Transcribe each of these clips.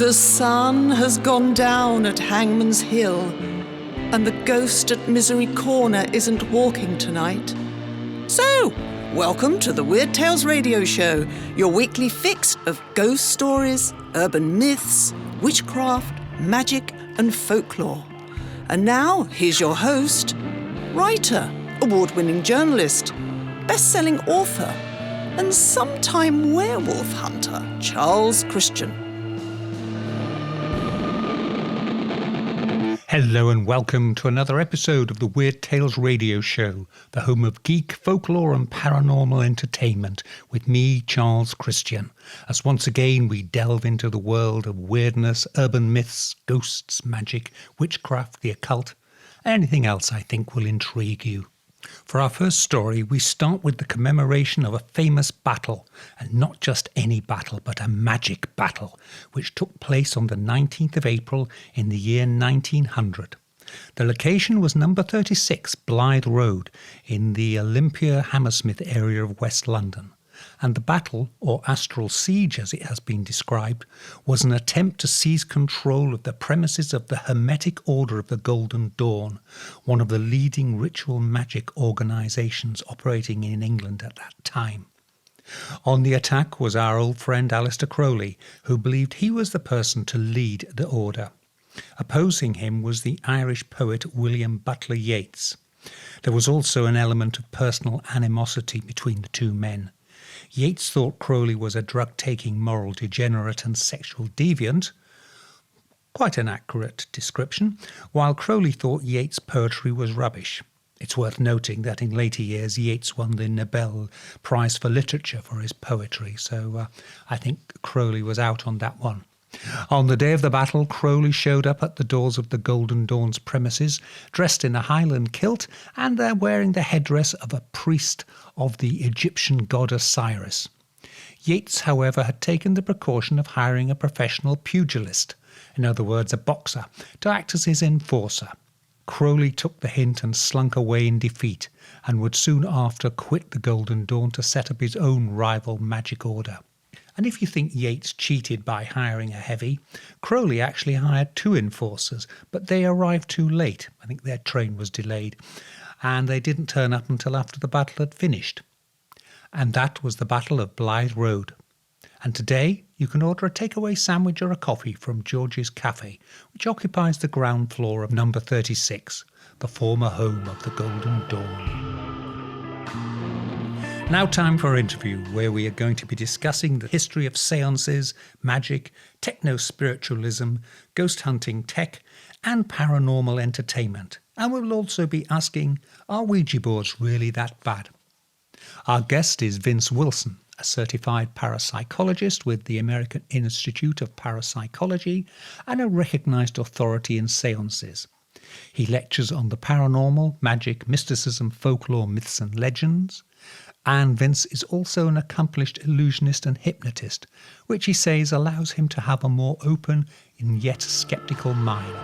The sun has gone down at Hangman's Hill, and the ghost at Misery Corner isn't walking tonight. So, welcome to the Weird Tales radio show, your weekly fix of ghost stories, urban myths, witchcraft, magic, and folklore. And now, here's your host, writer, award-winning journalist, best-selling author, and sometime werewolf hunter, Charles Christian. Hello and welcome to another episode of the Weird Tales radio show, the home of geek, folklore and paranormal entertainment, with me, Charles Christian, as once again we delve into the world of weirdness, urban myths, ghosts, magic, witchcraft, the occult, and anything else I think will intrigue you. For our first story, we start with the commemoration of a famous battle, and not just any battle, but a magic battle, which took place on the 19th of April in the year 1900. The location was number 36, Blythe Road, in the Olympia Hammersmith area of West London. And the battle, or astral siege as it has been described, was an attempt to seize control of the premises of the Hermetic Order of the Golden Dawn, one of the leading ritual magic organisations operating in England at that time. On the attack was our old friend Aleister Crowley, who believed he was the person to lead the order. Opposing him was the Irish poet William Butler Yeats. There was also an element of personal animosity between the two men. Yeats thought Crowley was a drug-taking moral degenerate and sexual deviant, quite an accurate description, while Crowley thought Yeats' poetry was rubbish. It's worth noting that in later years Yeats won the Nobel Prize for Literature for his poetry, so I think Crowley was out on that one. On the day of the battle, Crowley showed up at the doors of the Golden Dawn's premises, dressed in a Highland kilt and wearing the headdress of a priest of the Egyptian god Osiris. Yeats, however, had taken the precaution of hiring a professional pugilist, in other words a boxer, to act as his enforcer. Crowley took the hint and slunk away in defeat, and would soon after quit the Golden Dawn to set up his own rival magic order. And if you think Yeats cheated by hiring a heavy, Crowley actually hired two enforcers, but they arrived too late. I think their train was delayed, and they didn't turn up until after the battle had finished. And that was the Battle of Blythe Road. And today you can order a takeaway sandwich or a coffee from George's Cafe, which occupies the ground floor of number 36, the former home of the Golden Dawn. Now time for our interview, where we are going to be discussing the history of seances, magic, techno spiritualism, ghost hunting tech, and paranormal entertainment. And we will also be asking, are Ouija boards really that bad? Our guest is Vince Wilson, a certified parapsychologist with the American Institute of Parapsychology and a recognised authority in seances. He lectures on the paranormal, magic, mysticism, folklore, myths and legends. And Vince is also an accomplished illusionist and hypnotist, which he says allows him to have a more open and yet sceptical mind.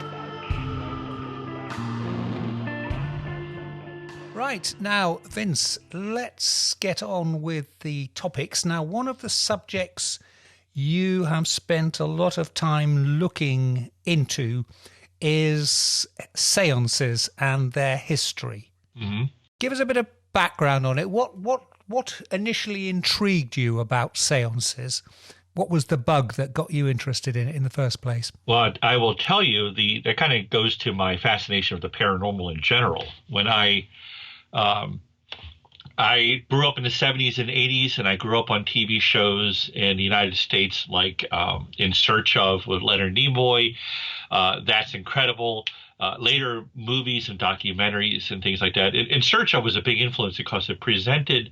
Right, now, Vince, let's get on with the topics. Now, one of the subjects you have spent a lot of time looking into is seances and their history. Mm-hmm. Give us a bit of background on it. What initially intrigued you about seances? What was the bug that got you interested in it in the first place? Well, I will tell you, that kind of goes to my fascination of the paranormal in general. When I grew up in the 70s and 80s, and I grew up on TV shows in the United States like In Search Of with Leonard Nimoy, That's Incredible. Later movies and documentaries and things like that. In Search Of was a big influence because it presented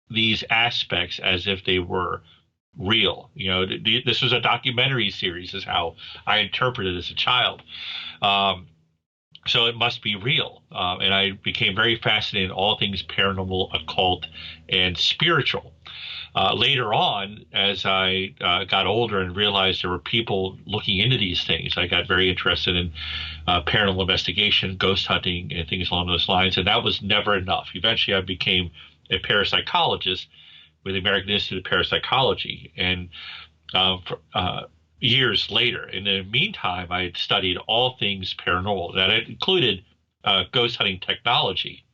these aspects as if they were real. You know, this was a documentary series is how I interpreted it as a child. So it must be real. And I became very fascinated in all things paranormal, occult, and spiritual. Later on, as I got older and realized there were people looking into these things, I got very interested in paranormal investigation, ghost hunting, and things along those lines. And that was never enough. Eventually, I became a parapsychologist with the American Institute of Parapsychology. And years later. In the meantime, I had studied all things paranormal. That included ghost hunting technology,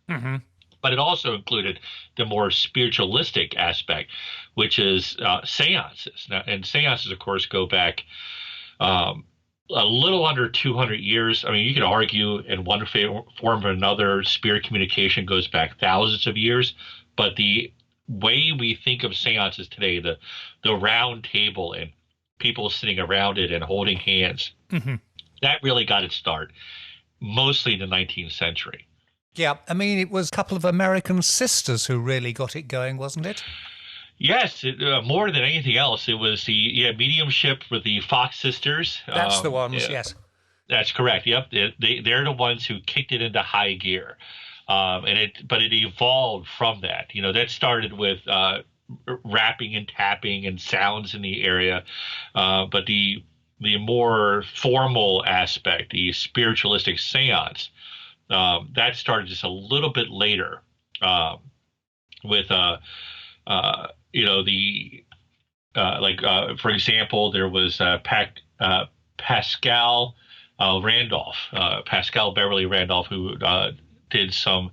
but it also included the more spiritualistic aspect, which is seances. Now, and seances, of course, go back a little under 200 years. I mean, you could argue in one form or another, spirit communication goes back thousands of years, but the way we think of seances today, the round table and people sitting around it and holding hands, that really got its start, mostly in the 19th century. Yeah, I mean, it was a couple of American sisters who really got it going, wasn't it? Yes, more than anything else, it was the mediumship with the Fox sisters. That's the ones, yes. That's correct. Yep, they're the ones who kicked it into high gear, but it evolved from that. You know, that started with rapping and tapping and sounds in the area, but the more formal aspect, the spiritualistic seance, that started just a little bit later, with for example, there was Pascal Randolph, Pascal Beverly Randolph, who did some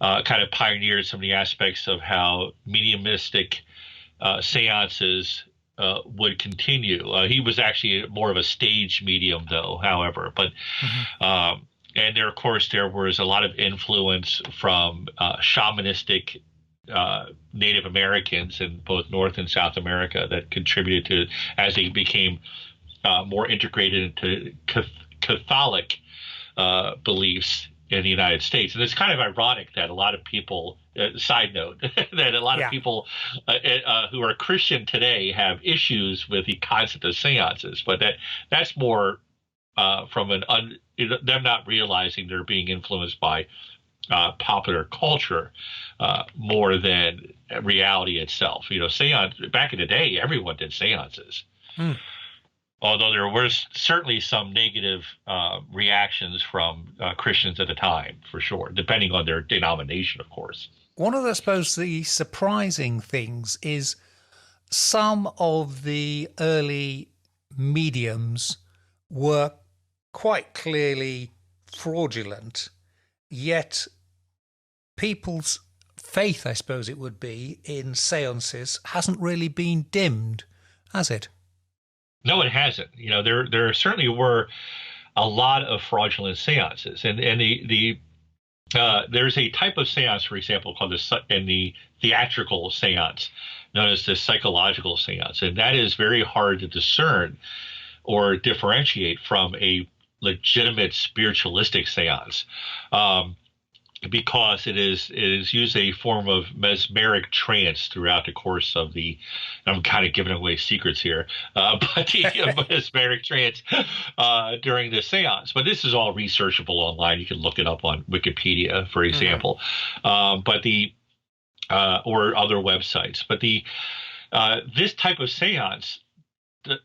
kind of pioneered some of the aspects of how mediumistic seances would continue. He was actually more of a stage medium, though, however. But and there, of course, there was a lot of influence from shamanistic Native Americans in both North and South America that contributed to, as they became more integrated into Catholic beliefs in the United States. And it's kind of ironic that a lot of people, side note, that a lot of people who are Christian today have issues with the concept of seances, but that's more from them not realizing they're being influenced by popular culture more than reality itself. You know, seance, back in the day, everyone did seances. Although there were certainly some negative reactions from Christians at the time, for sure, depending on their denomination, of course. One of, I suppose, the surprising things is some of the early mediums were quite clearly fraudulent, yet people's faith, I suppose it would be, in seances hasn't really been dimmed, has it? No, it hasn't. You know, there certainly were a lot of fraudulent seances, and there's a type of seance, for example, called the theatrical seance, known as the psychological seance, and that is very hard to discern or differentiate from a legitimate spiritualistic seance. Because it is used a form of mesmeric trance throughout the course of the, I'm kind of giving away secrets here, but the mesmeric trance during the seance. But this is all researchable online. You can look it up on Wikipedia, for example, or other websites. But this type of seance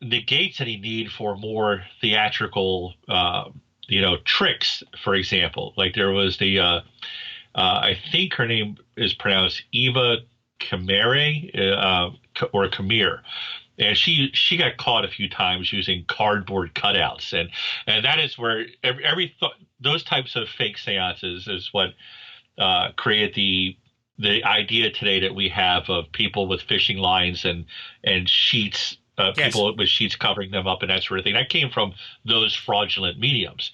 negates any need for more theatrical tricks, for example. Like there was I think her name is pronounced Eva Kamere, or Kamir. And she got caught a few times using cardboard cutouts. And that is where those types of fake seances is what created the idea today that we have of people with fishing lines and sheets, people with sheets covering them up and that sort of thing. That came from those fraudulent mediums.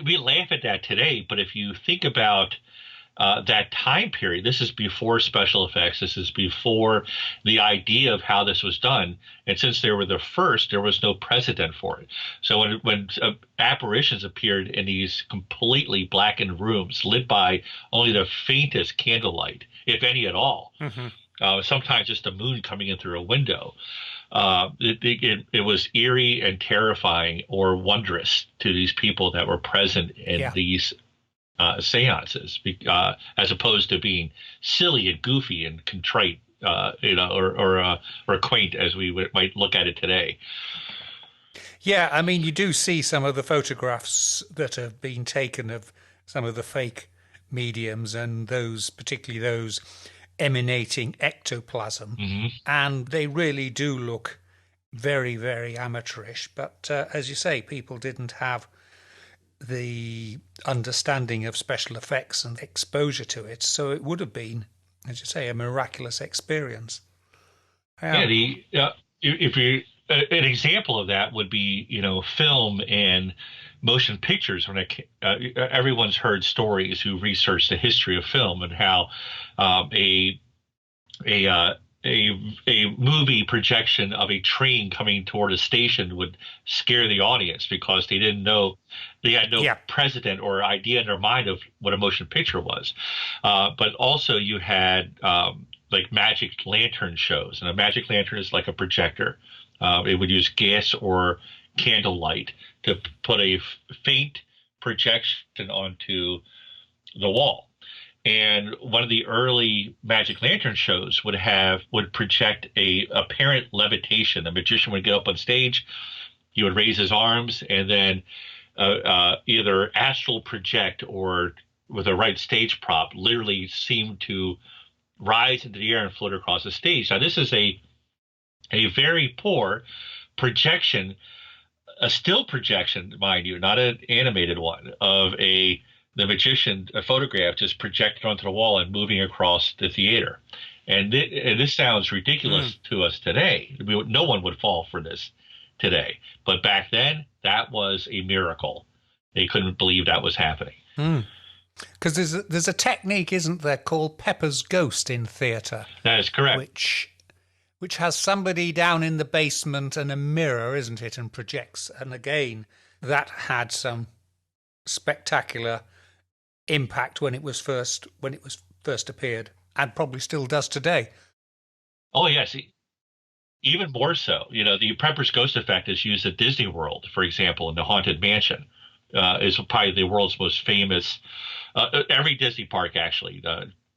We laugh at that today, but if you think about that time period, this is before special effects. This is before the idea of how this was done. And since they were the first, there was no precedent for it. So when apparitions appeared in these completely blackened rooms lit by only the faintest candlelight, if any at all, sometimes just the moon coming in through a window, it was eerie and terrifying or wondrous to these people that were present in these seances, as opposed to being silly and goofy and contrite, or quaint as we might look at it today. Yeah, I mean, you do see some of the photographs that have been taken of some of the fake mediums, and particularly those emanating ectoplasm, and they really do look very, very amateurish. But as you say, people didn't have the understanding of special effects and exposure to it. So it would have been, as you say, a miraculous experience. Yeah, if you an example of that would be, film and motion pictures. When everyone's heard stories who researched the history of film and how a movie projection of a train coming toward a station would scare the audience because they didn't know, they had no precedent or idea in their mind of what a motion picture was. But also you had like magic lantern shows, and a magic lantern is like a projector. It would use gas or candlelight to put a faint projection onto the wall. And one of the early magic lantern shows would project a apparent levitation. The magician would get up on stage, he would raise his arms, and then either astral project or with a right stage prop literally seem to rise into the air and float across the stage. Now, this is a very poor projection, a still projection, mind you, not an animated one, of the magician, a photograph just projected onto the wall and moving across the theater. And this sounds ridiculous to us today. No one would fall for this today. But back then, that was a miracle. They couldn't believe that was happening. Because there's a technique, isn't there, called Pepper's Ghost in theatre? That is correct. Which has somebody down in the basement and a mirror, isn't it, and projects. And again, that had some spectacular impact when it was first appeared, and probably still does today. Oh yes, even more so. The Pepper's Ghost effect is used at Disney World, for example, in the Haunted Mansion. Is probably the world's most famous. Every Disney park, actually,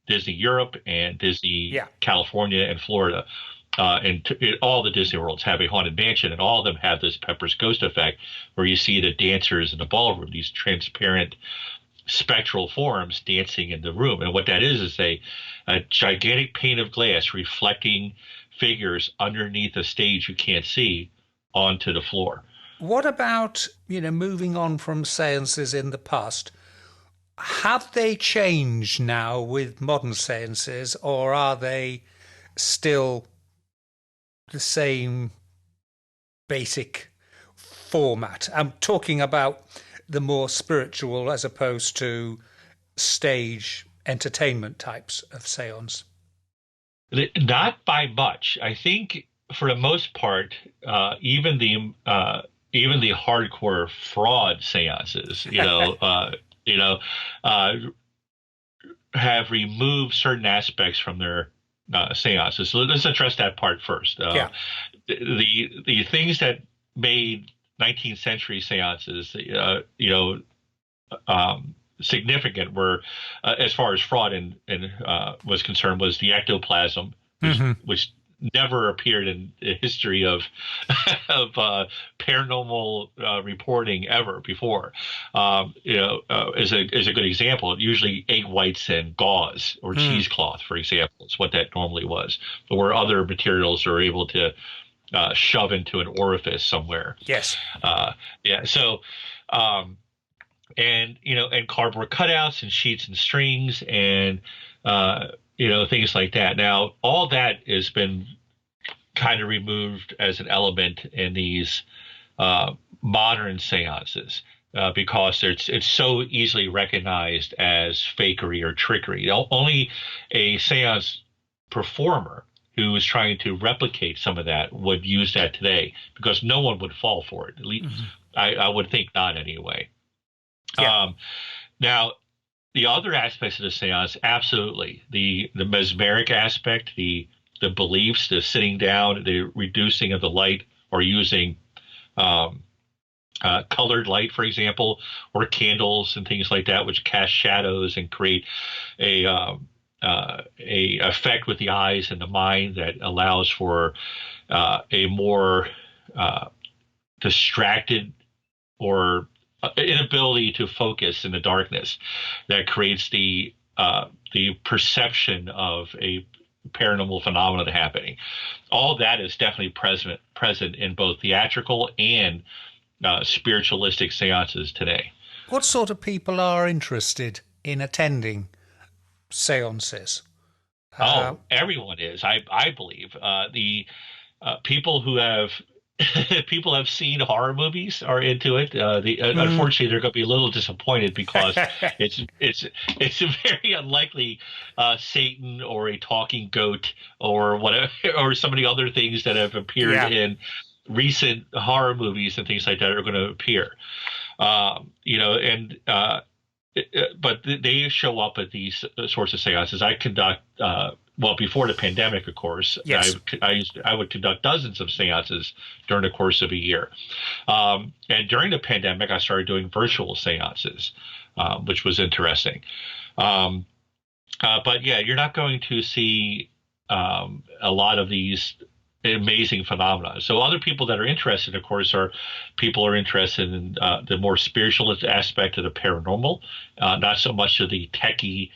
Disney Europe and Disney California and Florida, all the Disney Worlds have a Haunted Mansion, and all of them have this Pepper's Ghost effect, where you see the dancers in the ballroom, these transparent spectral forms dancing in the room. And what that is a gigantic pane of glass reflecting figures underneath a stage you can't see onto the floor. What about, moving on from seances in the past? Have they changed now with modern seances, or are they still the same basic format? I'm talking about the more spiritual as opposed to stage entertainment types of seance. Not by much. I think for the most part, even the hardcore fraud seances, have removed certain aspects from their seances. So let's address that part first. The things that made 19th century seances, significant were, as far as fraud and was concerned, was the ectoplasm, which never appeared in the history of paranormal reporting ever before. Is a good example. Usually egg whites and gauze or cheesecloth, for example, is what that normally was, or other materials are able to shove into an orifice somewhere. Yes. So, and cardboard cutouts and sheets and strings and things like that. Now, all that has been kind of removed as an element in these modern seances because it's so easily recognized as fakery or trickery. Only a seance performer who is trying to replicate some of that would use that today, because no one would fall for it. At least I would think not anyway. Yeah. Now, the other aspects of the seance, absolutely. The mesmeric aspect, the beliefs, the sitting down, the reducing of the light, or using colored light, for example, or candles and things like that, which cast shadows and create a effect with the eyes and the mind that allows for a more distracted or inability to focus in the darkness that creates the perception of a paranormal phenomena happening. All that is definitely present in both theatrical and spiritualistic seances today. What sort of people are interested in attending seances? Everyone is. I believe the people who have people have seen horror movies are into it. Unfortunately, they're going to be a little disappointed because it's very unlikely Satan or a talking goat or whatever or some of the other things that have appeared in recent horror movies and things like that are going to appear. But they show up at these sorts of seances. I conduct, before the pandemic, of course, yes. I would conduct dozens of seances during the course of a year. And during the pandemic, I started doing virtual seances, which was interesting. But yeah, you're not going to see a lot of these amazing phenomena. So other people that are interested, of course, are interested in the more spiritualist aspect of the paranormal, not so much of the techie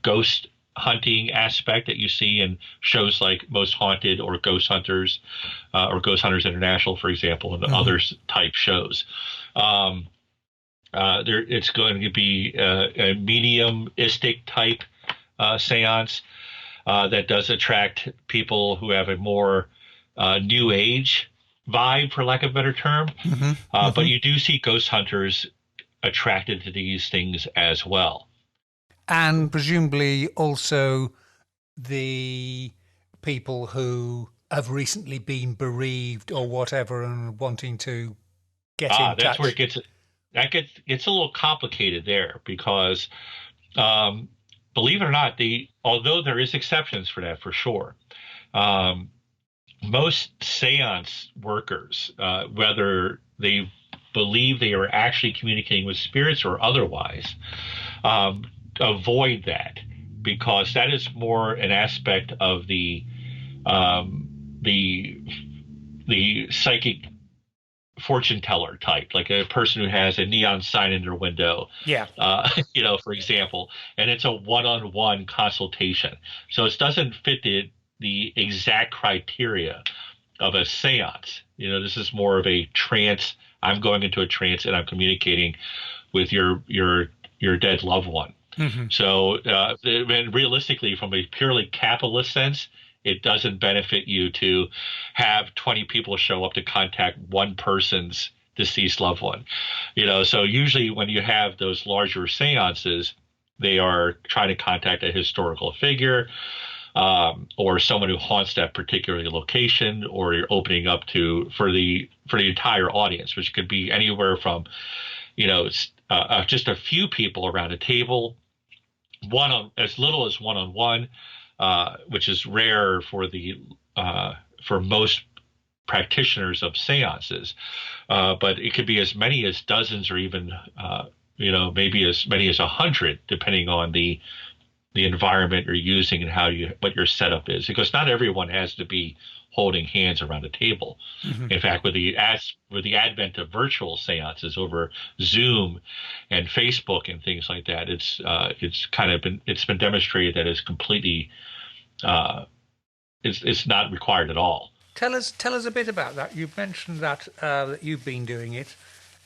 ghost hunting aspect that you see in shows like Most Haunted or Ghost Hunters International, for example, and other type shows. It's going to be a mediumistic type seance that does attract people who have a more new age vibe, for lack of a better term. But you do see ghost hunters attracted to these things as well. And presumably also the people who have recently been bereaved or whatever and wanting to get in touch. That's where it gets a little complicated there because believe it or not, although there is exceptions for that for sure, most seance workers, whether they believe they are actually communicating with spirits or otherwise, avoid that because that is more an aspect of the psychic fortune teller type, like a person who has a neon sign in their window, for example, and it's a one-on-one consultation. So it doesn't fit the exact criteria of a seance. This is more of a trance. I'm going into a trance and I'm communicating with your dead loved one. So realistically, from a purely capitalist sense, it doesn't benefit you to have 20 people show up to contact one person's deceased loved one. So usually when you have those larger seances, they are trying to contact a historical figure or someone who haunts that particular location, or you're opening up for the entire audience, which could be anywhere from, just a few people around a table, as little as one-on-one, which is rare for most practitioners of seances, but it could be as many as dozens, or even maybe as many as 100, depending on the environment you're using and what your setup is. Because not everyone has to be holding hands around a table. In fact, with the advent of virtual seances over Zoom and Facebook and things like that, it's been demonstrated that it's completely it's not required at all. Tell us a bit about that. You've mentioned that you've been doing it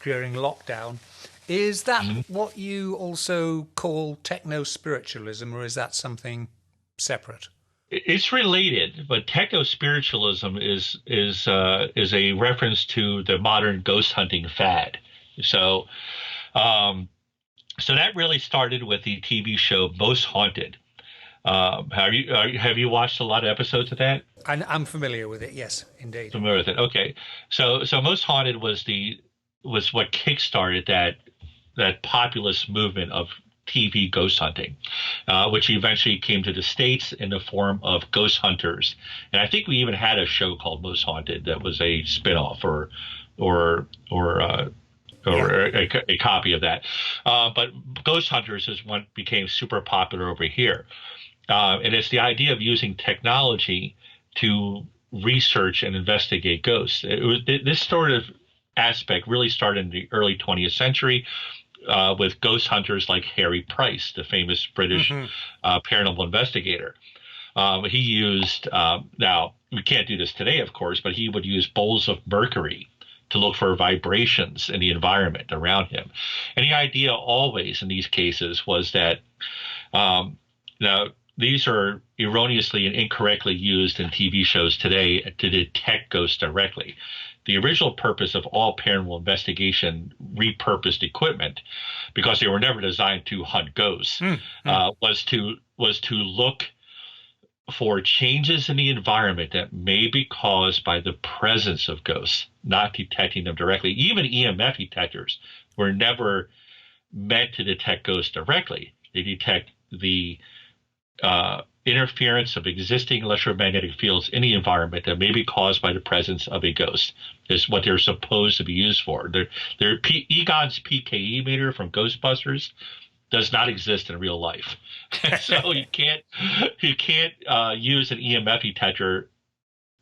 during lockdown. Is that what you also call techno spiritualism, or is that something separate? It's related, but techno spiritualism is a reference to the modern ghost hunting fad. So that really started with the TV show Most Haunted. Have you watched a lot of episodes of that? I'm familiar with it. Yes, indeed. Familiar with it. Okay. So Most Haunted was what kickstarted that populist movement of TV ghost hunting, which eventually came to the States in the form of Ghost Hunters. And I think we even had a show called Most Haunted that was a spinoff or a copy of that. But Ghost Hunters is what became super popular over here. And it's the idea of using technology to research and investigate ghosts. This sort of aspect really started in the early 20th century with ghost hunters like Harry Price, the famous British paranormal investigator. He used, now we can't do this today, of course, but he would use bowls of mercury to look for vibrations in the environment around him. And the idea always in these cases was that, now these are erroneously and incorrectly used in TV shows today to detect ghosts directly. The original purpose of all paranormal investigation repurposed equipment, because they were never designed to hunt ghosts, was to look for changes in the environment that may be caused by the presence of ghosts, not detecting them directly. Even EMF detectors were never meant to detect ghosts directly. They detect the interference of existing electromagnetic fields in the environment that may be caused by the presence of a ghost, is what they're supposed to be used for. Egon's PKE meter from Ghostbusters does not exist in real life. So you can't use an EMF detector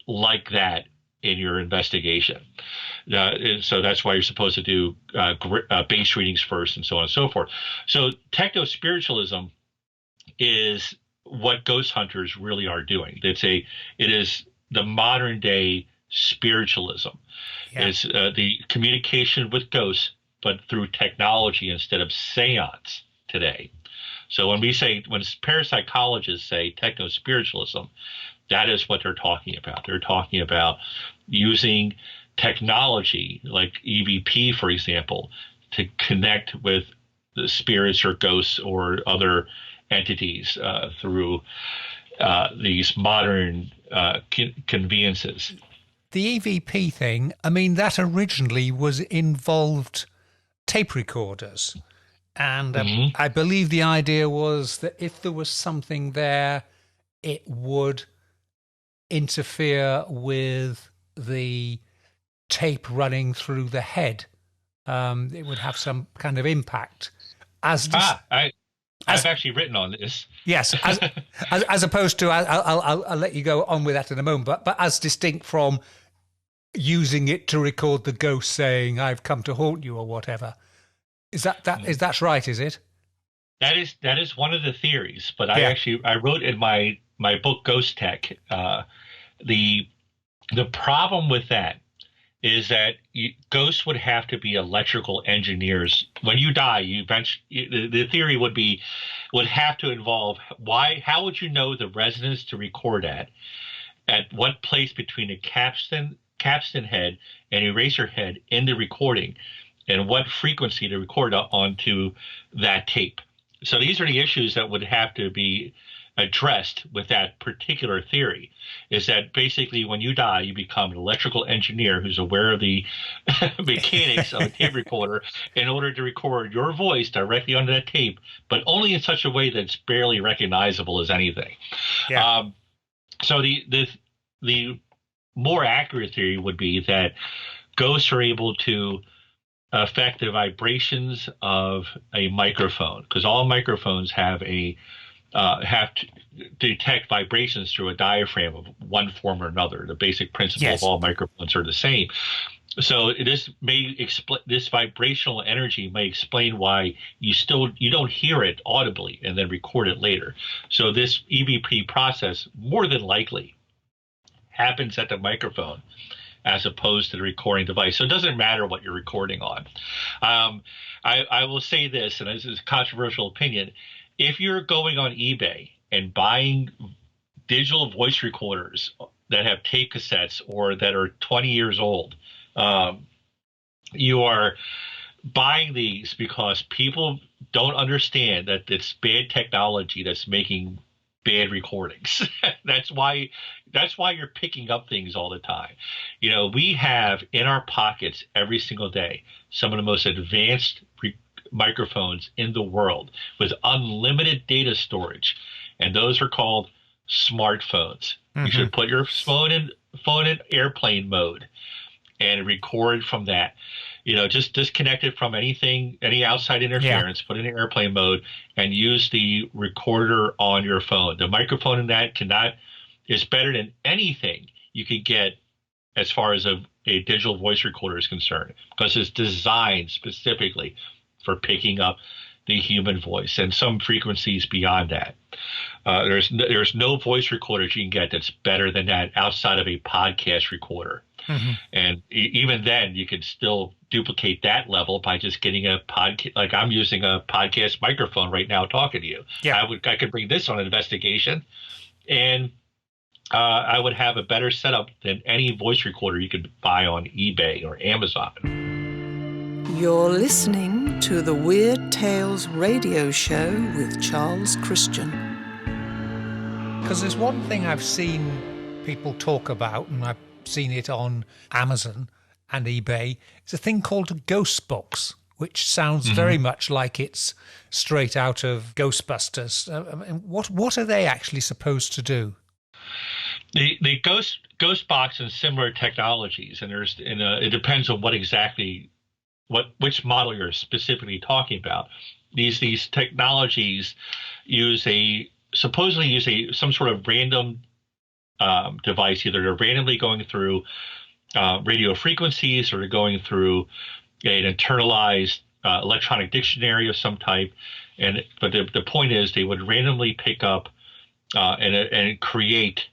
like that in your investigation. So that's why you're supposed to do base readings first and so on and so forth. So techno spiritualism is what ghost hunters really are doing. It is the modern day spiritualism. Yeah. It's the communication with ghosts, but through technology instead of seance today. So when parapsychologists say techno spiritualism, that is what they're talking about. They're talking about using technology like EVP, for example, to connect with the spirits or ghosts or other entities through these modern conveniences. The EVP thing, I mean, that originally involved tape recorders. And I believe the idea was that if there was something there, it would interfere with the tape running through the head. It would have some kind of impact. I've actually written on this. Yes, as opposed to, I'll let you go on with that in a moment, but as distinct from using it to record the ghost saying, "I've come to haunt you" or whatever. Is that's right? Is it? That is one of the theories. But I wrote in my book Ghost Tech. The problem with that is that ghosts would have to be electrical engineers. When you die, the theory would have to involve how would you know the resonance to record at what place between a capstan head and eraser head in the recording, and what frequency to record onto that tape. So these are the issues that would have to be addressed with that particular theory, is that basically when you die, you become an electrical engineer who's aware of the mechanics of a tape recorder in order to record your voice directly onto that tape, but only in such a way that's barely recognizable as anything. Yeah. So the more accurate theory would be that ghosts are able to affect the vibrations of a microphone, because all microphones have to detect vibrations through a diaphragm of one form or another. The basic principle of all microphones are the same. So this vibrational energy may explain why you don't hear it audibly and then record it later. So this EVP process more than likely happens at the microphone as opposed to the recording device. So it doesn't matter what you're recording on. I will say this, and this is a controversial opinion. If you're going on eBay and buying digital voice recorders that have tape cassettes or that are 20 years old, you are buying these because people don't understand that it's bad technology that's making bad recordings. That's why you're picking up things all the time. We have in our pockets every single day some of the most advanced microphones in the world with unlimited data storage, and those are called smartphones. You should put your phone in airplane mode and record from that. Just disconnect it from any outside interference, put it in airplane mode, and use the recorder on your phone. The microphone in that is better than anything you could get as far as a digital voice recorder is concerned, because it's designed specifically for picking up the human voice and some frequencies beyond that. There's no voice recorders you can get that's better than that outside of a podcast recorder. Mm-hmm. And even then, you can still duplicate that level by just getting a podcast. Like I'm using a podcast microphone right now talking to you. Yeah. I could bring this on an investigation, and I would have a better setup than any voice recorder you could buy on eBay or Amazon. You're listening to the Weird Tales radio show with Charles Christian. Because there's one thing I've seen people talk about, and I've seen it on Amazon and eBay. It's a thing called a ghost box, which sounds very much like it's straight out of Ghostbusters. What are they actually supposed to do? The ghost box and similar technologies, and it depends on which model you're specifically talking about. These technologies supposedly use some sort of random device. Either they're randomly going through radio frequencies, or they're going through an internalized electronic dictionary of some type. But the point is, they would randomly pick up and create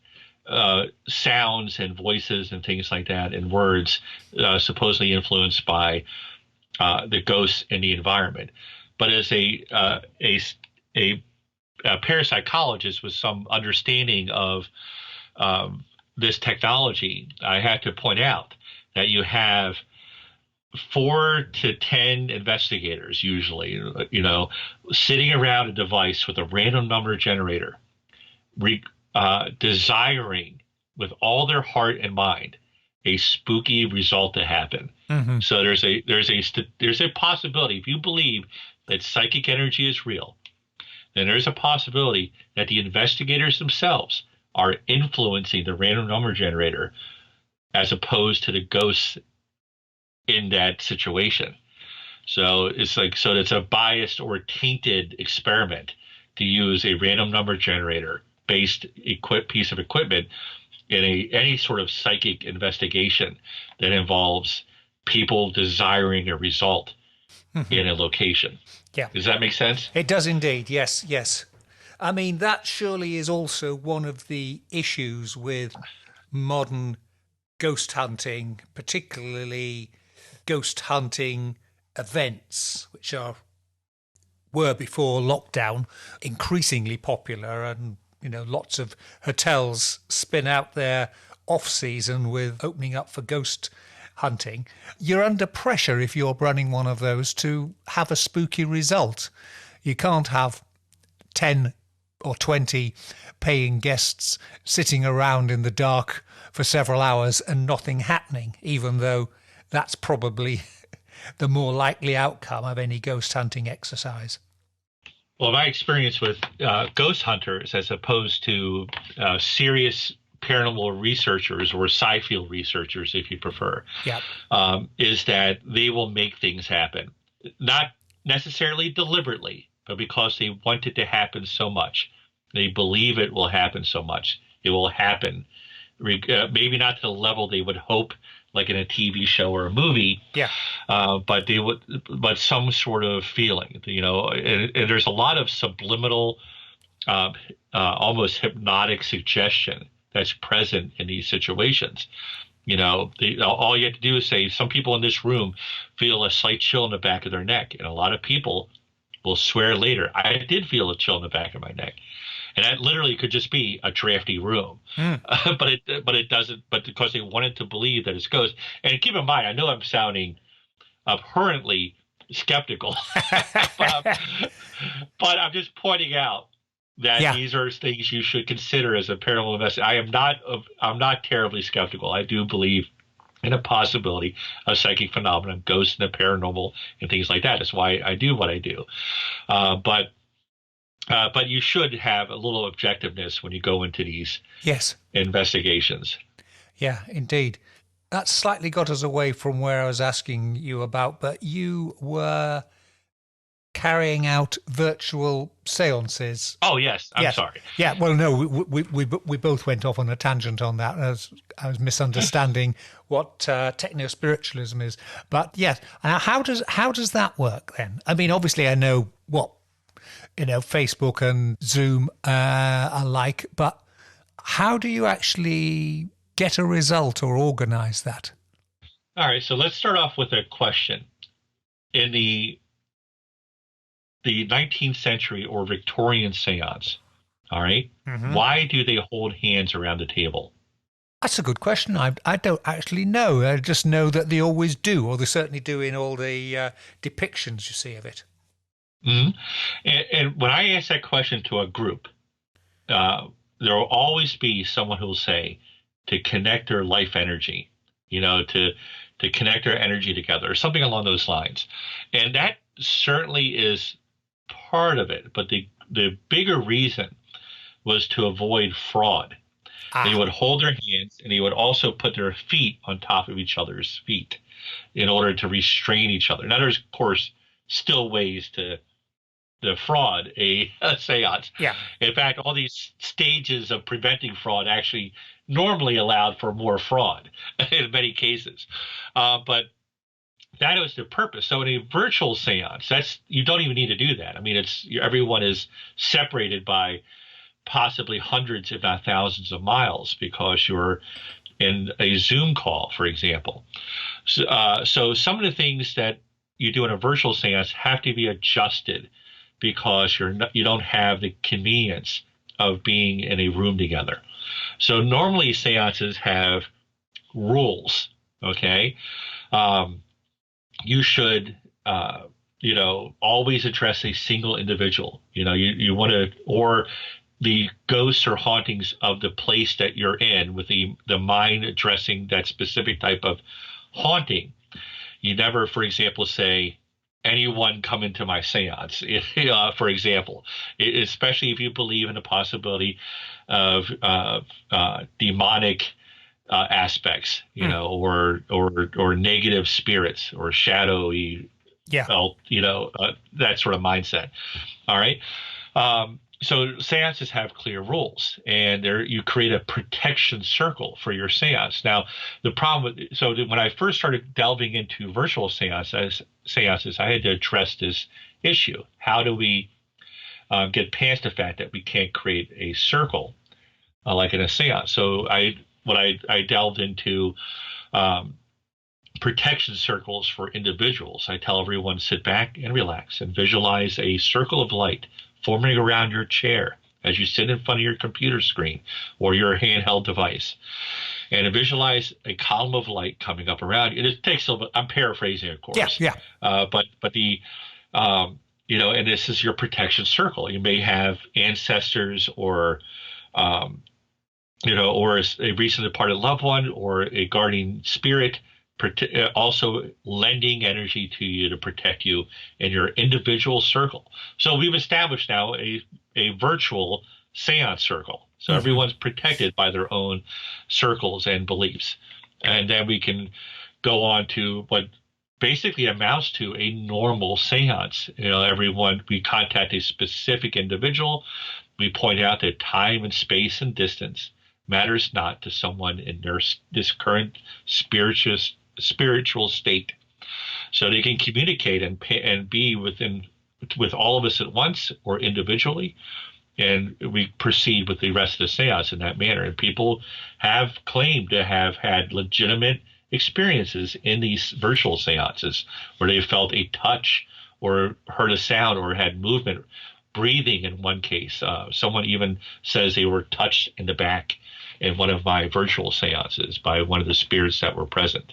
sounds and voices and things like that, and words supposedly influenced by the ghosts in the environment. But as a parapsychologist with some understanding of this technology, I had to point out that you have 4 to 10 investigators usually, sitting around a device with a random number generator, desiring with all their heart and mind a spooky result to happen. Mm-hmm. So there's a possibility, if you believe that psychic energy is real, then there's a possibility that the investigators themselves are influencing the random number generator as opposed to the ghosts in that situation. So it's a biased or tainted experiment to use a random number generator based piece of equipment in any sort of psychic investigation that involves people desiring a result in a location. Yeah. Does that make sense? It does indeed. Yes. I mean, that surely is also one of the issues with modern ghost hunting, particularly ghost hunting events, which were before lockdown increasingly popular, and lots of hotels spin out their off-season with opening up for ghost hunting. You're under pressure if you're running one of those to have a spooky result. You can't have 10 or 20 paying guests sitting around in the dark for several hours and nothing happening, even though that's probably the more likely outcome of any ghost hunting exercise. Well, my experience with ghost hunters, as opposed to serious paranormal researchers or sci-field researchers, if you prefer, is that they will make things happen. Not necessarily deliberately, but because they want it to happen so much. They believe it will happen so much. It will happen. Maybe not to the level they would hope, like in a TV show or a movie. Yeah. But some sort of feeling, and there's a lot of subliminal, almost hypnotic suggestion that's present in these situations. All you have to do is say, some people in this room feel a slight chill in the back of their neck. And a lot of people will swear later, I did feel a chill in the back of my neck. And that literally could just be a drafty room. But it doesn't, but because they wanted to believe that it's ghosts. And keep in mind, I know I'm sounding abhorrently skeptical, but I'm just pointing out that these are things you should consider as a paranormal investigator. I'm not terribly skeptical. I do believe in a possibility of psychic phenomena, ghosts and the paranormal and things like that. That's why I do what I do. But you should have a little objectiveness when you go into these investigations. Yeah, indeed. That slightly got us away from where I was asking you about, but you were carrying out virtual seances. Oh, yes. I'm sorry. Yeah, well, no, we both went off on a tangent on that. I was misunderstanding what techno spiritualism is. But yes, how does that work then? I mean, obviously I know what Facebook and Zoom alike. But how do you actually get a result or organize that? All right, so let's start off with a question. In the 19th century or Victorian seance, all right, why do they hold hands around the table? That's a good question. I don't actually know. I just know that they always do, or they certainly do in all the depictions you see of it. Mm-hmm. And when I ask that question to a group, there will always be someone who will say to connect their life energy, to connect their energy together, or something along those lines. And that certainly is part of it. But the bigger reason was to avoid fraud. They would hold their hands, and they would also put their feet on top of each other's feet in order to restrain each other. Now, there's, of course, still ways to fraud a seance. Yeah. In fact, all these stages of preventing fraud actually normally allowed for more fraud in many cases. But that was the purpose. So in a virtual seance, you don't even need to do that. I mean, everyone is separated by possibly hundreds, if not thousands of miles, because you're in a Zoom call, for example. So some of the things that you do in a virtual seance have to be adjusted because you don't have the convenience of being in a room together. So normally seances have rules, okay? You should, always address a single individual. You want to, or the ghosts or hauntings of the place that you're in, with the mind addressing that specific type of haunting. You never, for example, say, anyone come into my seance, for example, especially if you believe in the possibility of demonic aspects, or negative spirits or shadowy, that sort of mindset. All right. So seances have clear rules, and you create a protection circle for your seance. Now, the problem when I first started delving into virtual seances, I had to address this issue. How do we get past the fact that we can't create a circle like in a seance? So I delved into protection circles for individuals. I tell everyone, sit back and relax and visualize a circle of light forming around your chair as you sit in front of your computer screen or your handheld device, and visualize a column of light coming up around you. It takes I'm paraphrasing, of course. Yeah. But the and this is your protection circle. You may have ancestors or or a recently departed loved one or a guardian spirit also lending energy to you to protect you in your individual circle. So we've established now a virtual seance circle. So everyone's protected by their own circles and beliefs. And then we can go on to what basically amounts to a normal seance. We contact a specific individual. We point out that time and space and distance matters not to someone in this current spiritual state. So they can communicate and be with all of us at once or individually, and we proceed with the rest of the seance in that manner. And people have claimed to have had legitimate experiences in these virtual seances where they felt a touch or heard a sound or had movement, breathing in one case. Someone even says they were touched in the back in one of my virtual seances by one of the spirits that were present.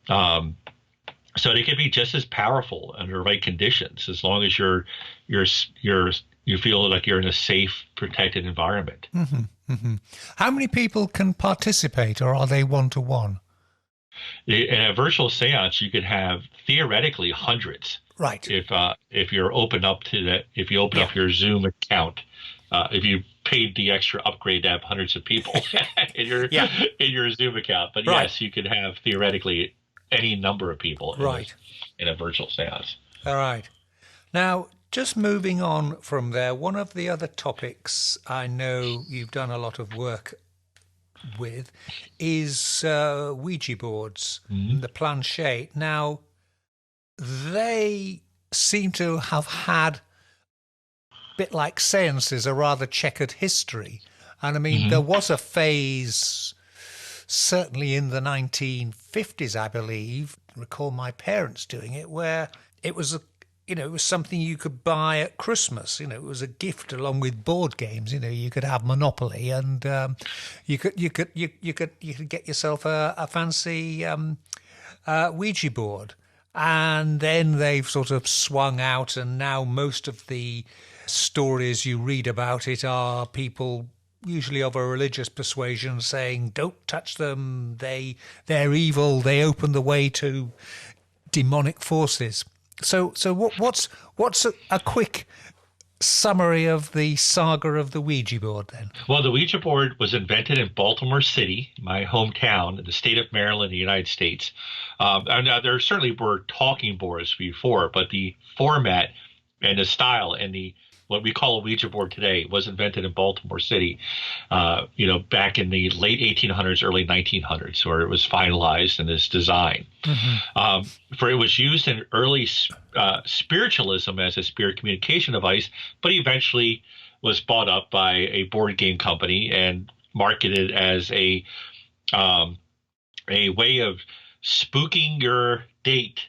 So they can be just as powerful under the right conditions, as long as you feel like you're in a safe, protected environment. Mm-hmm, mm-hmm. How many people can participate, or are they one-to-one? In a virtual seance, you could have theoretically hundreds. Right. If you're open up to that, if you open up your Zoom account, if you paid the extra upgrade to have hundreds of people in your Zoom account. But yes, you could have theoretically any number of people in a virtual seance. All right. Now, just moving on from there, one of the other topics I know you've done a lot of work with is Ouija boards, the planchette. Now, they seem to have had bit like seances, a rather checkered history. And I mean, there was a phase, certainly in the 1950s, I believe, I recall my parents doing it, where it was it was something you could buy at Christmas. It was a gift along with board games. You could have Monopoly, and you could get yourself a fancy Ouija board. And then they've sort of swung out, and now most of the stories you read about it are people usually of a religious persuasion saying, "Don't touch them. They're evil. They open the way to demonic forces." So what's a quick summary of the saga of the Ouija board then? Well, the Ouija board was invented in Baltimore City, my hometown, in the state of Maryland, the United States. Now, there certainly were talking boards before, but the format and the style and what we call a Ouija board today was invented in Baltimore City, back in the late 1800s, early 1900s, where it was finalized in its design. For it was used in early spiritualism as a spirit communication device, but eventually was bought up by a board game company and marketed as a way of spooking your date.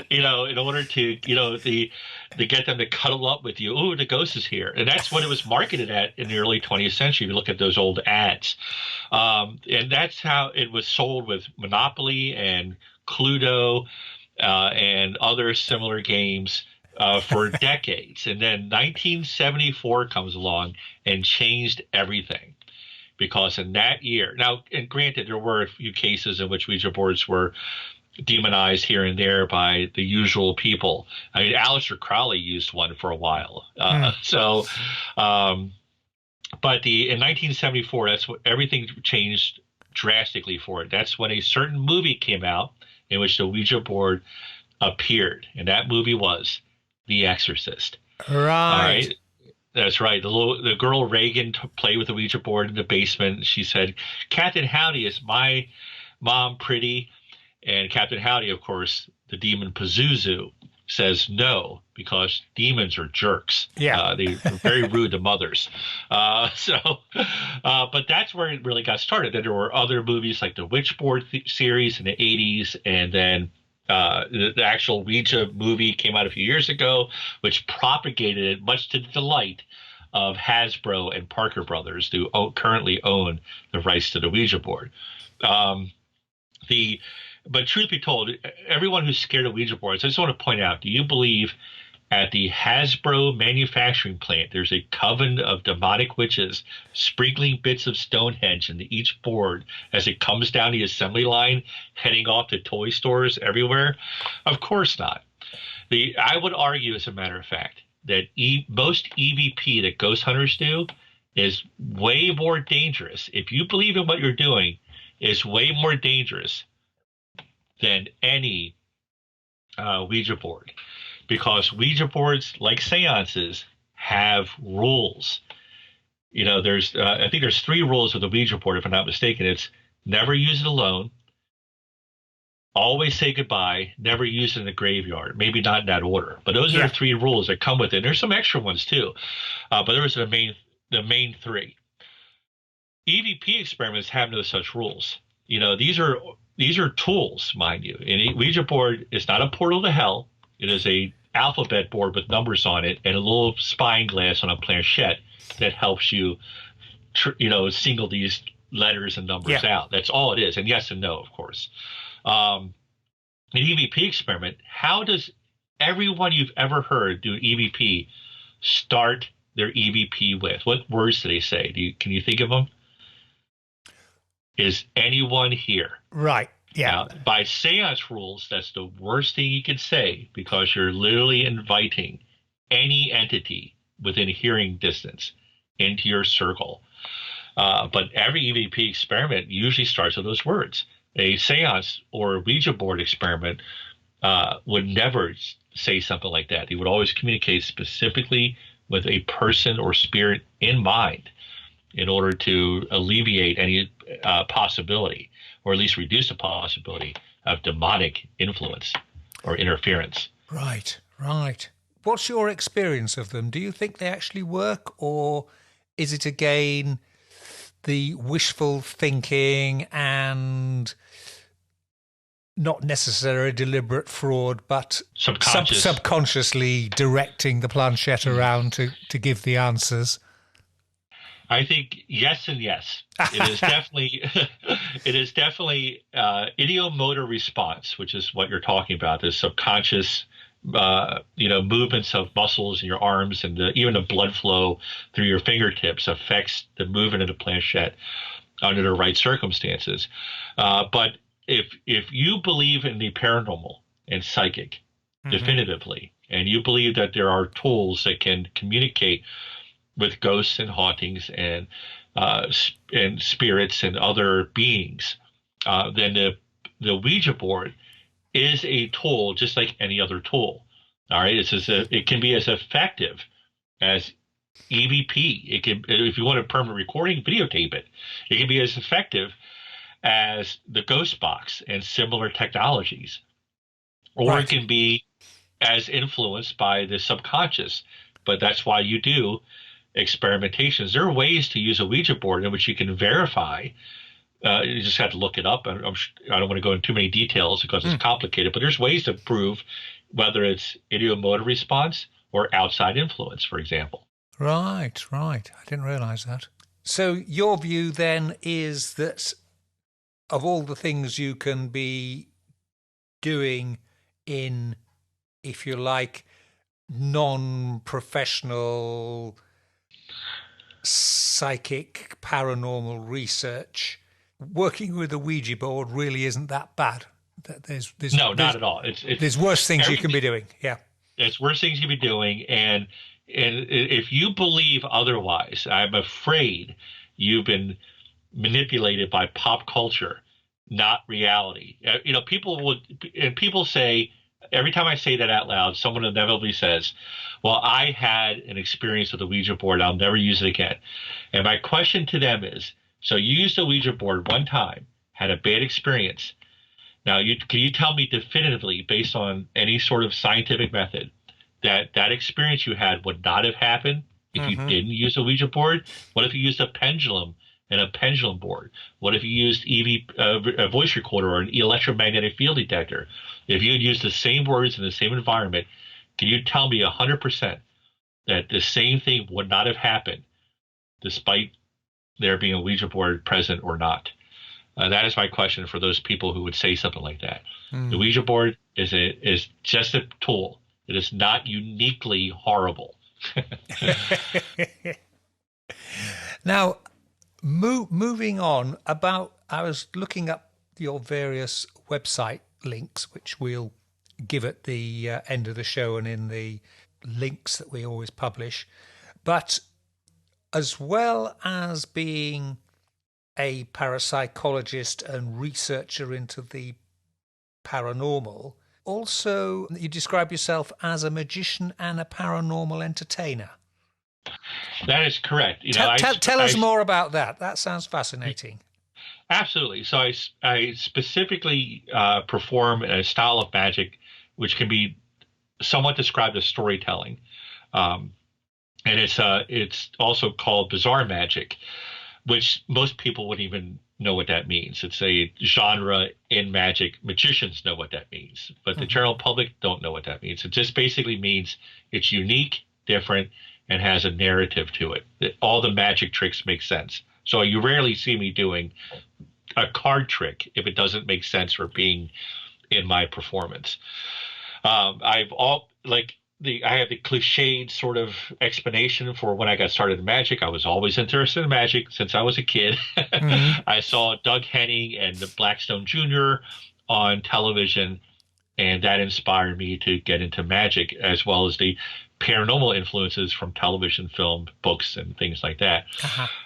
In order to get them to cuddle up with you. Oh, the ghost is here, and that's what it was marketed at in the early 20th century. If you look at those old ads, and that's how it was sold with Monopoly and Cluedo and other similar games for decades. And then 1974 comes along and changed everything. Because in that year, now, and granted, there were a few cases in which Ouija boards were demonized here and there by the usual people. I mean, Aleister Crowley used one for a while. But in 1974, that's what everything changed drastically for it. That's when a certain movie came out in which the Ouija board appeared, and that movie was The Exorcist. Right. That's right. The girl Reagan played with the Ouija board in the basement. She said, "Captain Howdy, is my mom pretty?" And Captain Howdy, of course, the demon Pazuzu, says no, because demons are jerks. Yeah. They're very rude to mothers. But that's where it really got started. Then there were other movies like the Witchboard series in the 80s, and then the actual Ouija movie came out a few years ago, which propagated it much to the delight of Hasbro and Parker Brothers, who currently own the rights to the Ouija board. But truth be told, everyone who's scared of Ouija boards, I just want to point out, do you believe at the Hasbro manufacturing plant, there's a coven of demonic witches sprinkling bits of Stonehenge into each board as it comes down the assembly line, heading off to toy stores everywhere? Of course not. I would argue, as a matter of fact, that most EVP that ghost hunters do is way more dangerous. If you believe in what you're doing, is way more dangerous than any Ouija board, because Ouija boards, like seances, have rules. There's I think there's 3 rules with the Ouija board, if I'm not mistaken. It's never use it alone, always say goodbye, never use it in the graveyard. Maybe not in that order, but those are the 3 rules that come with it. There's some extra ones too, but those are the main 3. EVP experiments have no such rules. These are tools, mind you. And a Ouija board is not a portal to hell. It is a alphabet board with numbers on it and a little spyglass on a planchette that helps you, single these letters and numbers out. That's all it is. And yes and no, of course. An EVP experiment, how does everyone you've ever heard do an EVP start their EVP with? What words do they say? Can you think of them? Is anyone here? Right. Yeah. Now, by seance rules, that's the worst thing you can say, because you're literally inviting any entity within hearing distance into your circle. But every EVP experiment usually starts with those words. A seance or a Ouija board experiment would never say something like that. They would always communicate specifically with a person or spirit in mind in order to alleviate any possibility, or at least reduce the possibility of demonic influence or interference. Right. what's your experience of them? Do you think they actually work, or is it again the wishful thinking and not necessarily deliberate fraud, but subconsciously directing the planchette around to give the answers? I think yes and yes. It is definitely idiomotor response, which is what you're talking about. The subconscious, movements of muscles in your arms and even the blood flow through your fingertips affects the movement of the planchette under the right circumstances. But if you believe in the paranormal and psychic definitively, and you believe that there are tools that can communicate with ghosts and hauntings and spirits and other beings, then the Ouija board is a tool just like any other tool. All right, it can be as effective as EVP. It can, if you want a permanent recording, videotape it. It can be as effective as the ghost box and similar technologies, or right. It can be as influenced by the subconscious. But that's why you do experimentations. There are ways to use a Ouija board in which you can verify. You just have to look it up. I don't want to go into too many details because it's complicated, but there's ways to prove whether it's idiomotor response or outside influence, for example. Right. I didn't realize that. So your view then is that of all the things you can be doing in, if you like, non-professional psychic paranormal research, working with a Ouija board really isn't that bad. Not at all. There's worse things you can be doing. Yeah, there's worse things you can be doing, and if you believe otherwise, I'm afraid you've been manipulated by pop culture, not reality. People say, every time I say that out loud, someone inevitably says, well, I had an experience with a Ouija board. I'll never use it again. And my question to them is, so you used a Ouija board one time, had a bad experience. Now, can you tell me definitively, based on any sort of scientific method, that experience you had would not have happened if you didn't use a Ouija board? What if you used a pendulum and a pendulum board? What if you used a voice recorder or an electromagnetic field detector? If you had used the same words in the same environment, can you tell me 100% that the same thing would not have happened despite there being a Ouija board present or not? That is my question for those people who would say something like that. The Ouija board is just a tool. It is not uniquely horrible. Now, moving on, I was looking up your various website links, which we'll give at the end of the show and in the links that we always publish. But as well as being a parapsychologist and researcher into the paranormal, also you describe yourself as a magician and a paranormal entertainer. That is correct. Tell us more about that. That sounds fascinating. Absolutely. So I specifically perform a style of magic which can be somewhat described as storytelling, and it's also called bizarre magic, which most people wouldn't even know what that means. It's a genre in magic. Magicians know what that means, but the general public don't know what that means. It just basically means it's unique, different, and has a narrative to it. All the magic tricks make sense. So you rarely see me doing a card trick if it doesn't make sense for being in my performance. I have the cliched sort of explanation for when I got started in magic. I was always interested in magic since I was a kid. I saw Doug Henning and the Blackstone Jr. on television, and that inspired me to get into magic, as well as the paranormal influences from television, film, books, and things like that.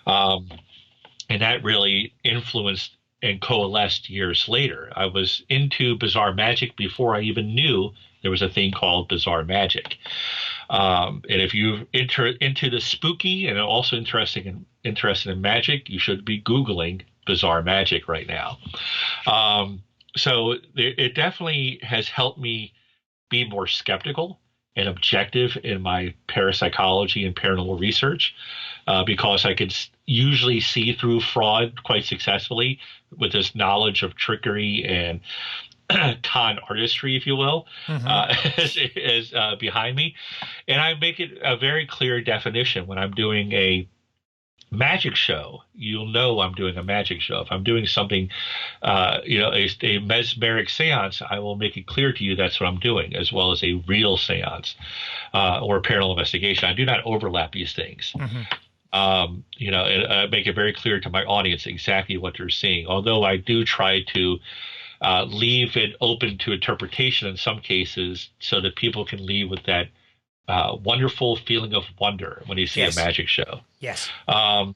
And that really influenced and coalesced years later. I was into bizarre magic before I even knew there was a thing called bizarre magic. And if you're into the spooky and also interested in magic, you should be Googling bizarre magic right now. So it definitely has helped me be more skeptical and objective in my parapsychology and paranormal research, because I could usually see through fraud quite successfully with this knowledge of trickery and con artistry, if you will, is behind me. And I make it a very clear definition when I'm doing a magic show. You'll know I'm doing a magic show. If I'm doing something, a mesmeric seance, I will make it clear to you that's what I'm doing, as well as a real seance or a paranormal investigation. I do not overlap these things. And I make it very clear to my audience exactly what they're seeing. Although I do try to leave it open to interpretation in some cases, so that people can leave with that wonderful feeling of wonder when you see a magic show. Yes. And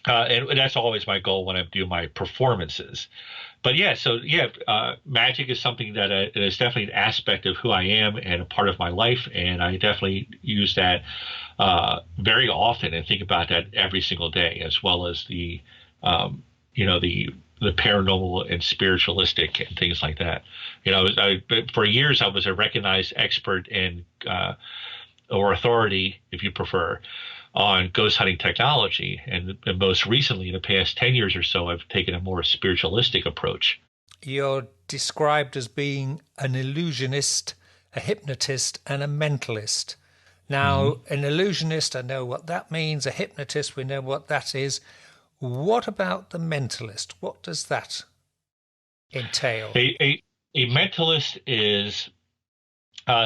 that's always my goal when I do my performances. But magic is something that is definitely an aspect of who I am and a part of my life, and I definitely use that very often and think about that every single day, as well as the paranormal and spiritualistic and things like that. For years I was a recognized expert in or authority, if you prefer, on ghost hunting technology. And most recently, in the past 10 years or so, I've taken a more spiritualistic approach. You're described as being an illusionist, a hypnotist, and a mentalist. Now, an illusionist, I know what that means. A hypnotist, we know what that is. What about the mentalist? What does that entail? A mentalist is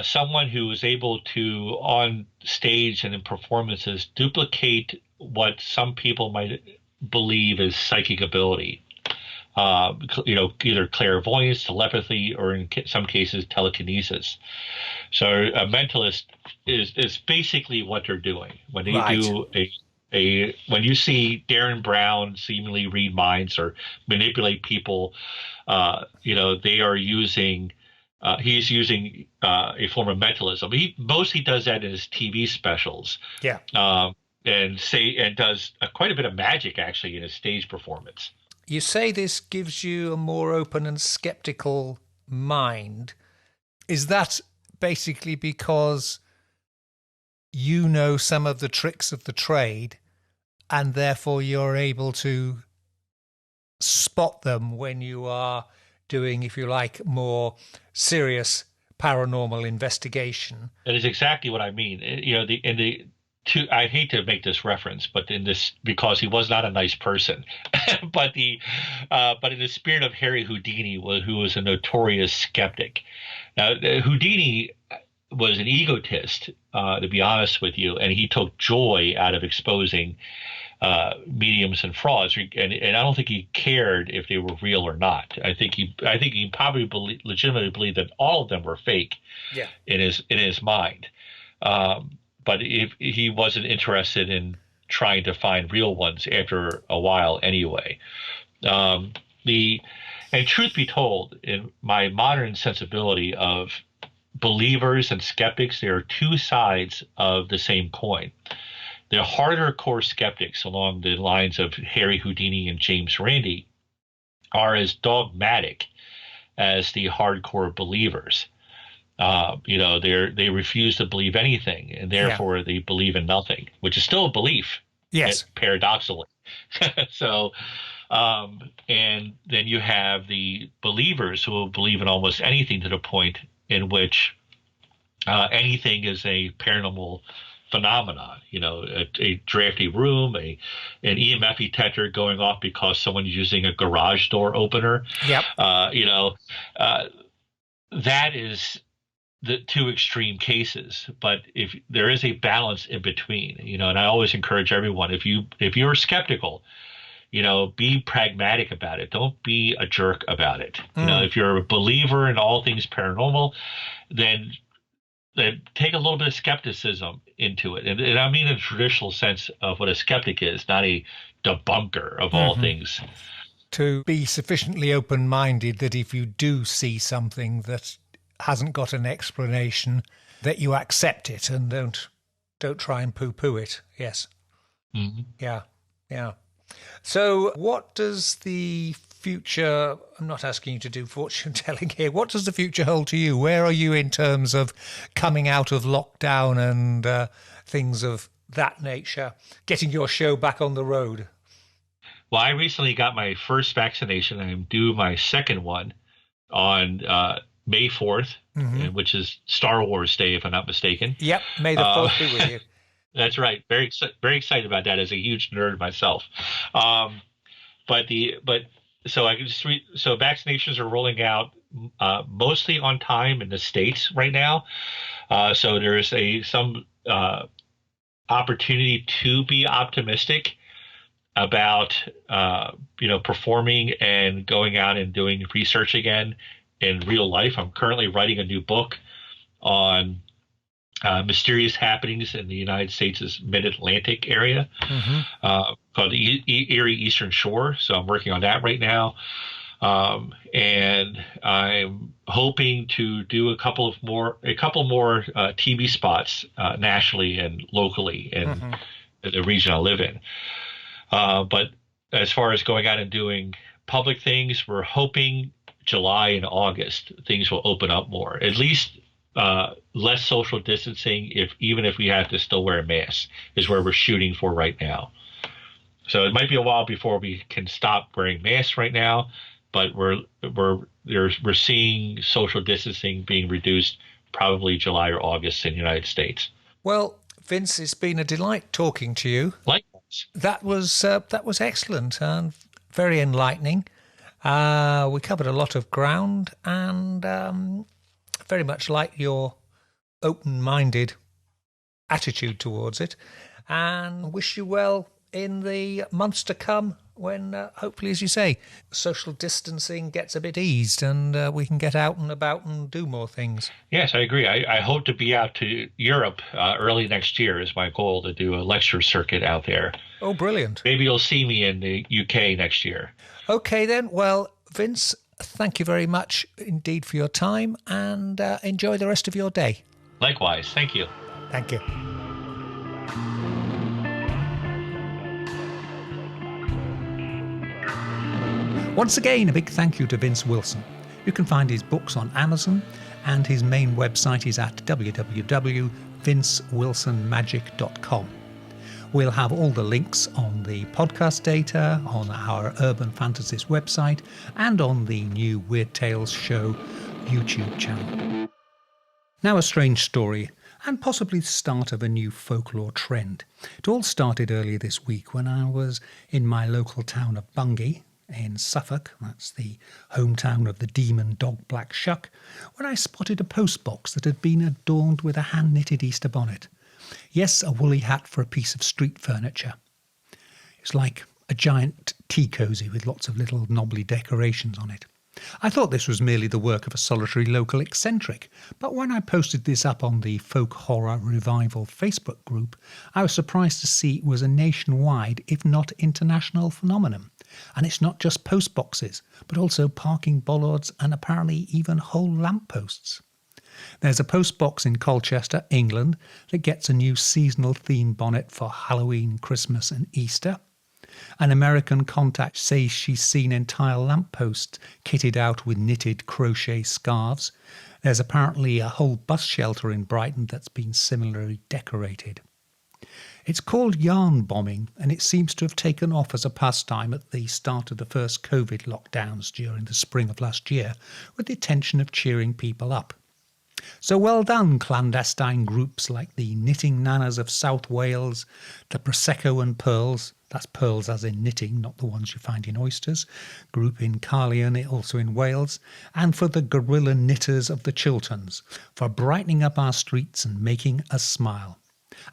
someone who is able to, on stage and in performances, duplicate what some people might believe is psychic ability. Either clairvoyance, telepathy, or in some cases telekinesis. So a mentalist is basically what they're doing when they do when you see Darren Brown seemingly read minds or manipulate people, they are using. He's using a form of mentalism. He mostly does that in his TV specials. Yeah. And does quite a bit of magic actually in his stage performance. You say this gives you a more open and skeptical mind. Is that basically because you know some of the tricks of the trade and therefore you're able to spot them when you are doing, if you like, more serious paranormal investigation? That is exactly what I mean. I hate to make this reference, but in this, because he was not a nice person, but in the spirit of Harry Houdini, who was a notorious skeptic. Now, Houdini was an egotist, to be honest with you, and he took joy out of exposing mediums and frauds, and I don't think he cared if they were real or not. I think he probably legitimately believed that all of them were fake. Yeah. In his mind. But if he wasn't interested in trying to find real ones after a while anyway. And truth be told, in my modern sensibility of believers and skeptics, there are two sides of the same coin. The harder core skeptics, along the lines of Harry Houdini and James Randi, are as dogmatic as the hardcore believers. They refuse to believe anything, and therefore they believe in nothing, which is still a belief. Yes. Paradoxically. So, and then you have the believers who will believe in almost anything, to the point in which anything is a paranormal phenomenon. A drafty room, an EMF detector going off because someone's using a garage door opener. Yep. That is the two extreme cases. But if there is a balance in between, and I always encourage everyone, if you're skeptical, be pragmatic about it. Don't be a jerk about it. If you're a believer in all things paranormal, then take a little bit of skepticism into it. And I mean in the traditional sense of what a skeptic is, not a debunker of all things. To be sufficiently open-minded that if you do see something that hasn't got an explanation, that you accept it and don't try and poo-poo it. Yes. Mm-hmm. Yeah. So what does the future, I'm not asking you to do fortune telling here, what does the future hold to you? Where are you in terms of coming out of lockdown and things of that nature, getting your show back on the road? Well, I recently got my first vaccination. I'm due my second one on May 4th, which is Star Wars Day, if I'm not mistaken. Yep, May the 4th be with you. That's right. Very excited about that as a huge nerd myself. So vaccinations are rolling out mostly on time in the States right now. So there's some opportunity to be optimistic about performing and going out and doing research again in real life. I'm currently writing a new book on mysterious happenings in the United States' mid-Atlantic area called the Erie Eastern Shore. So I'm working on that right now. And I'm hoping to do a couple more TV spots nationally and locally in the region I live in. But as far as going out and doing public things, we're hoping July and August things will open up more. At least less social distancing, even if we have to still wear a mask, is where we're shooting for right now. So it might be a while before we can stop wearing masks right now, but we're seeing social distancing being reduced probably July or August in the United States. Well, Vince, it's been a delight talking to you. Likewise. That was excellent and very enlightening. We covered a lot of ground and very much like your open-minded attitude towards it, and wish you well in the months to come when hopefully, as you say, social distancing gets a bit eased and we can get out and about and do more things. Yes, I agree. I hope to be out to Europe early next year is my goal, to do a lecture circuit out there. Oh, brilliant. Maybe you'll see me in the UK next year. Okay then. Well, Vince, thank you very much indeed for your time and enjoy the rest of your day. Likewise. Thank you. Thank you. Once again, a big thank you to Vince Wilson. You can find his books on Amazon and his main website is at www.vincewilsonmagic.com. We'll have all the links on the podcast data, on our Urban Fantasies website, and on the new Weird Tales Show YouTube channel. Now a strange story, and possibly the start of a new folklore trend. It all started earlier this week when I was in my local town of Bungay, in Suffolk, that's the hometown of the demon dog Black Shuck, when I spotted a postbox that had been adorned with a hand-knitted Easter bonnet. Yes, a woolly hat for a piece of street furniture. It's like a giant tea cosy with lots of little knobbly decorations on it. I thought this was merely the work of a solitary local eccentric, but when I posted this up on the Folk Horror Revival Facebook group, I was surprised to see it was a nationwide, if not international, phenomenon. And it's not just post boxes, but also parking bollards and apparently even whole lampposts. There's a post box in Colchester, England, that gets a new seasonal theme bonnet for Halloween, Christmas and Easter. An American contact says she's seen entire lampposts kitted out with knitted crochet scarves. There's apparently a whole bus shelter in Brighton that's been similarly decorated. It's called yarn bombing, and it seems to have taken off as a pastime at the start of the first COVID lockdowns during the spring of last year, with the intention of cheering people up. So well done, clandestine groups like the Knitting Nanas of South Wales, the Prosecco and Pearls, that's pearls as in knitting, not the ones you find in oysters, group in Carlion, also in Wales, and for the Guerrilla Knitters of the Chilterns, for brightening up our streets and making us smile.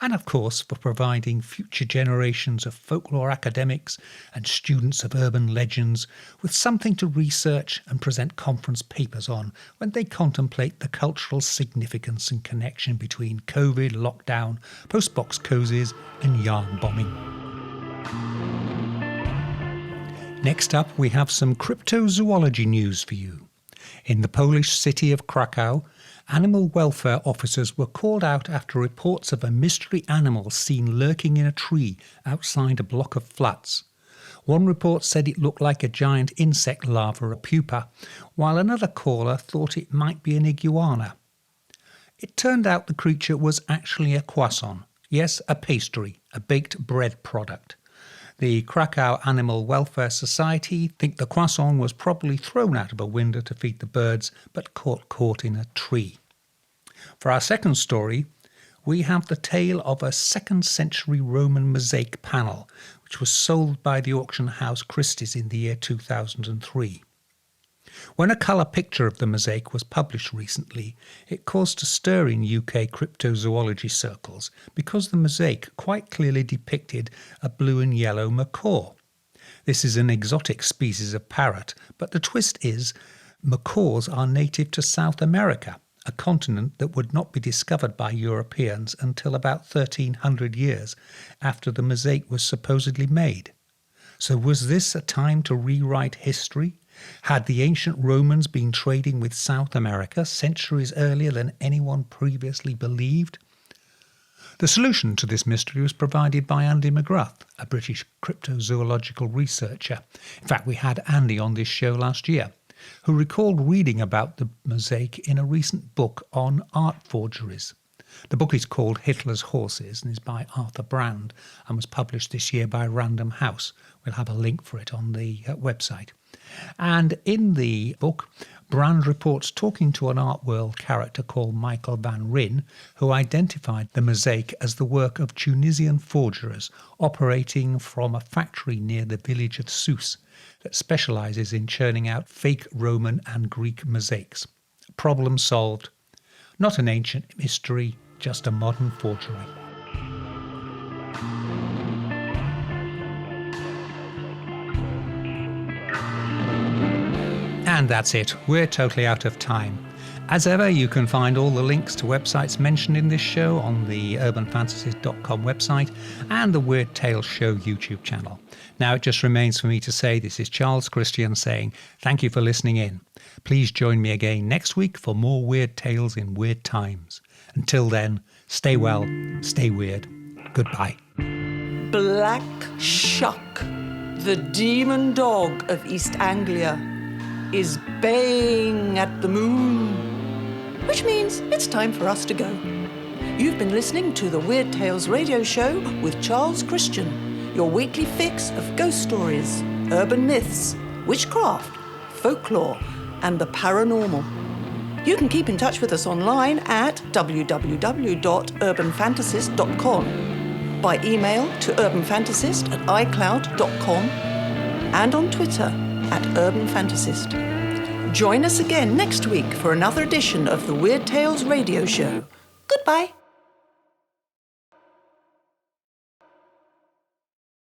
And of course for providing future generations of folklore academics and students of urban legends with something to research and present conference papers on when they contemplate the cultural significance and connection between COVID, lockdown, postbox cosies and yarn bombing. Next up, we have some cryptozoology news for you. In the Polish city of Krakow, animal welfare officers were called out after reports of a mystery animal seen lurking in a tree outside a block of flats. One report said it looked like a giant insect larva or pupa, while another caller thought it might be an iguana. It turned out the creature was actually a croissant. Yes, a pastry, a baked bread product. The Krakow Animal Welfare Society think the croissant was probably thrown out of a window to feed the birds, but caught in a tree. For our second story, we have the tale of a 2nd century Roman mosaic panel, which was sold by the auction house Christie's in the year 2003. When a colour picture of the mosaic was published recently, it caused a stir in UK cryptozoology circles because the mosaic quite clearly depicted a blue and yellow macaw. This is an exotic species of parrot, but the twist is macaws are native to South America, a continent that would not be discovered by Europeans until about 1300 years after the mosaic was supposedly made. So was this a time to rewrite history? Had the ancient Romans been trading with South America centuries earlier than anyone previously believed? The solution to this mystery was provided by Andy McGrath, a British cryptozoological researcher. In fact, we had Andy on this show last year, who recalled reading about the mosaic in a recent book on art forgeries. The book is called Hitler's Horses and is by Arthur Brand and was published this year by Random House. We'll have a link for it on the website. And in the book, Brand reports talking to an art world character called Michael Van Ryn, who identified the mosaic as the work of Tunisian forgers operating from a factory near the village of Sousse that specialises in churning out fake Roman and Greek mosaics. Problem solved. Not an ancient mystery, just a modern forgery. And that's it. We're totally out of time. As ever, you can find all the links to websites mentioned in this show on the urbanfantasist.com website and the Weird Tales Show YouTube channel. Now it just remains for me to say this is Charles Christian saying thank you for listening in. Please join me again next week for more weird tales in weird times. Until then, stay well, stay weird. Goodbye. Black Shuck, the demon dog of East Anglia, is baying at the moon, which means it's time for us to go. You've been listening to the Weird Tales radio show with Charles Christian, your weekly fix of ghost stories, urban myths, witchcraft, folklore, and the paranormal. You can keep in touch with us online at www.urbanfantasist.com, by email to urbanfantasist@icloud.com, and on Twitter @urbanfantasist. Join us again next week for another edition of the Weird Tales radio show. Goodbye.